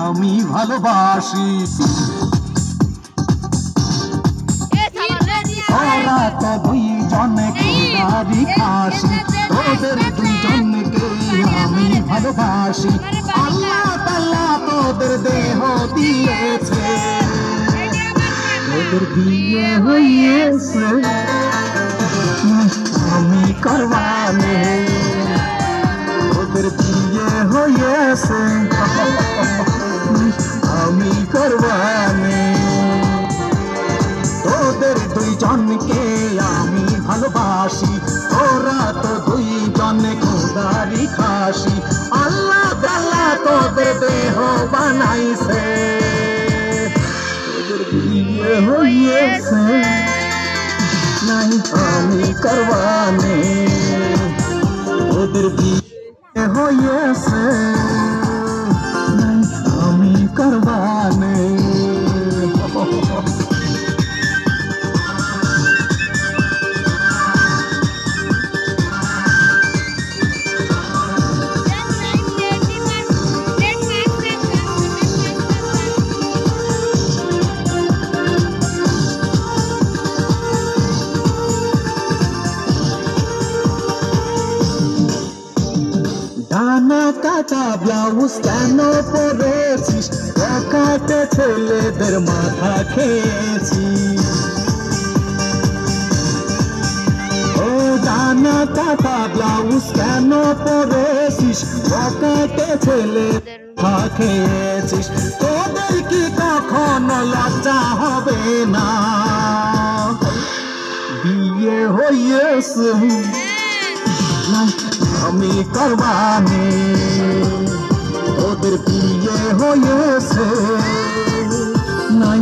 আমি ভালোবাসি। ওরা তো দুইজনে খুদারি খাসি, তোদের দুইজনকে আমি ভালোবাসি। আল্লাহ তাআলা তোদের দেহ দিয়েছে, তোদের বিয়ে হয়েছে, আমি করবানে। তোদের বিয়ে হয়েছে, আমি করবানে। তোদের দুইজনকে আমি ভালোবাসি, তোরা তো দুইজনে খুদারি খাসি। আল্লাহ তাআলা তোদের দেহ বানাইছে, তোদের বিয়ে হয়েছে, নাই আমি করবানে। তোদের বিয়ে হয়েছে, নাই আমি করবানে। ডানা কাটা ব্লাউজ কেন পরেছিস, কাটে ছেলেদের মাথা খেয়েছিস। ও ডানা কাটা ব্লাউজ কেন পরেছিস, কাটে ছেলেদের মাথা খেয়েছিস। তোদের কি কখনো লজ্জা হবে না, বিয়ে হয়েছে, আমি করবানে। তোদের বিয়ে হয়েছে, নাই